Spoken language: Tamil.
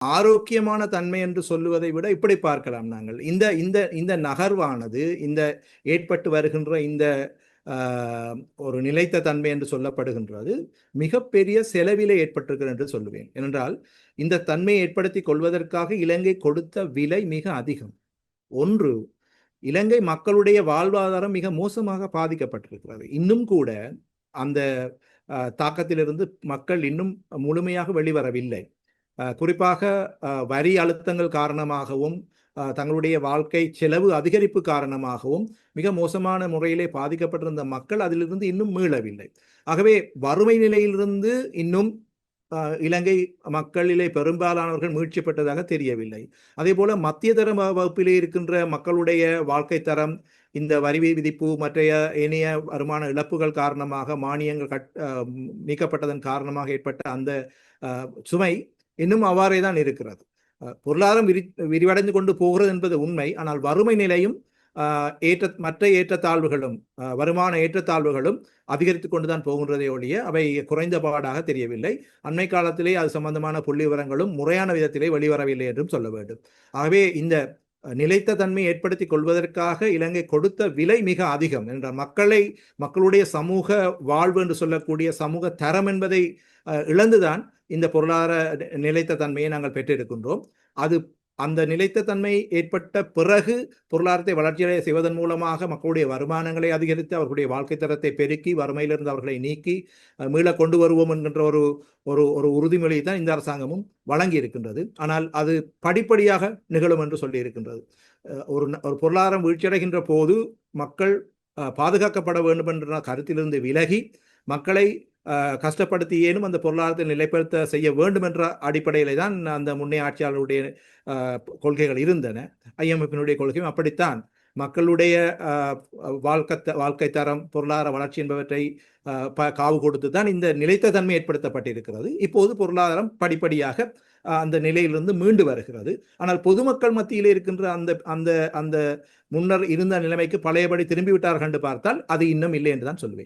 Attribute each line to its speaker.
Speaker 1: ஆரோக்கியமான தன்மை என்று சொல்லுவதை விட இப்படி பார்க்கலாம். நாங்கள் இந்த இந்த இந்த நகர்வானது இந்த ஏற்பட்டு வருகின்ற இந்த ஒரு நிலைத்த தன்மை என்று சொல்லப்படுகின்றது மிகப்பெரிய செலவிலே ஏற்பட்டிருக்கிறது என்று சொல்லுவேன். ஏனென்றால் இந்த தன்மையை ஏற்படுத்தி கொள்வதற்காக இலங்கை கொடுத்த விலை மிக அதிகம். ஒன்று, இலங்கை மக்களுடைய வாழ்வாதாரம் மிக மோசமாக பாதிக்கப்பட்டிருக்கிறது. இன்னும் கூட அந்த தாக்கத்திலிருந்து மக்கள் இன்னும் முழுமையாக வெளிவரவில்லை. குறிப்பாக வரி அழுத்தங்கள் காரணமாகவும் தங்களுடைய வாழ்க்கை செலவு அதிகரிப்பு காரணமாகவும் மிக மோசமான முறையிலே பாதிக்கப்பட்டிருந்த மக்கள் அதிலிருந்து இன்னும் மீளவில்லை. ஆகவே வறுமை நிலையிலிருந்து இன்னும் இலங்கை மக்களிலே பெரும்பாலானவர்கள் மீழ்ச்சி பெற்றதாக தெரியவில்லை. அதே போல மத்திய தர வகுப்பிலே இருக்கின்ற மக்களுடைய வாழ்க்கை தரம் இந்த வரி விதிப்பு மற்றைய ஏனைய வருமான இழப்புகள் காரணமாக மானியங்கள் நீக்கப்பட்டதன் காரணமாக ஏற்பட்ட அந்த சுமை இன்னும் அவ்வாறே தான் இருக்கிறது. பொருளாதாரம் விரிவடைந்து கொண்டு போகிறது என்பது உண்மை. ஆனால் வறுமை நிலையும் மற்ற ஏற்றத்தாழ்வுகளும் வருமான ஏற்றத்தாழ்வுகளும் அதிகரித்து கொண்டுதான் போகின்றதை ஒழிய அவை குறைந்தபாடாக தெரியவில்லை. அண்மை காலத்திலே அது சம்பந்தமான புள்ளி விவரங்களும் முறையான விதத்திலே வெளிவரவில்லை என்றும் சொல்ல வேண்டும். ஆகவே இந்த நிலைத்த தன்மை ஏற்படுத்தி கொள்வதற்காக இலங்கை கொடுத்த விலை மிக அதிகம் என்றால் மக்களுடைய சமூக வாழ்வு என்று சொல்லக்கூடிய சமூக தரம் என்பதை இழந்துதான் இந்த பொருளாதார நிலைத்த தன்மையை நாங்கள் பெற்றிருக்கின்றோம். அந்த நிலைத்த தன்மை ஏற்பட்ட பிறகு பொருளாதாரத்தை வளர்ச்சியடைய செய்வதன் மூலமாக மக்களுடைய வருமானங்களை அதிகரித்து அவர்களுடைய வாழ்க்கை தரத்தை பெருக்கி வறுமையிலிருந்து அவர்களை நீக்கி மீள கொண்டு வருவோம் என்கின்ற ஒரு ஒரு ஒரு உறுதிமொழியை தான் இந்த அரசாங்கமும் வழங்கி இருக்கின்றது. ஆனால் அது படிப்படியாக நிகழும் என்று சொல்லி இருக்கின்றது. ஒரு பொருளாதாரம் வீழ்ச்சியடைகின்ற போது மக்கள் பாதுகாக்கப்பட வேண்டும் என்ற கருத்திலிருந்து விலகி மக்களை கஷ்டப்படுத்தி ஏனும் அந்த பொருளாதாரத்தை நிலைப்படுத்த செய்ய வேண்டும் என்ற அடிப்படையிலே தான் அந்த முன்னே ஆட்சியாளருடைய கொள்கைகள் இருந்தன. IMFனுடைய கொள்கையும் அப்படித்தான். மக்களுடைய வாழ்க்கை தரம் பொருளாதார வளர்ச்சி என்பவற்றை காவு கொடுத்து தான் இந்த நிலைத்த தன்மை ஏற்படுத்தப்பட்டிருக்கிறது. இப்போது பொருளாதாரம் படிப்படியாக அந்த நிலையிலிருந்து மீண்டு வருகிறது. ஆனால் பொதுமக்கள் மத்தியில் இருக்கின்ற அந்த அந்த அந்த முன்னர் இருந்த நிலைமைக்கு பழையபடி திரும்பிவிட்டார்கள் என்று பார்த்தால் அது இன்னும் இல்லை என்று தான் சொல்வேன்.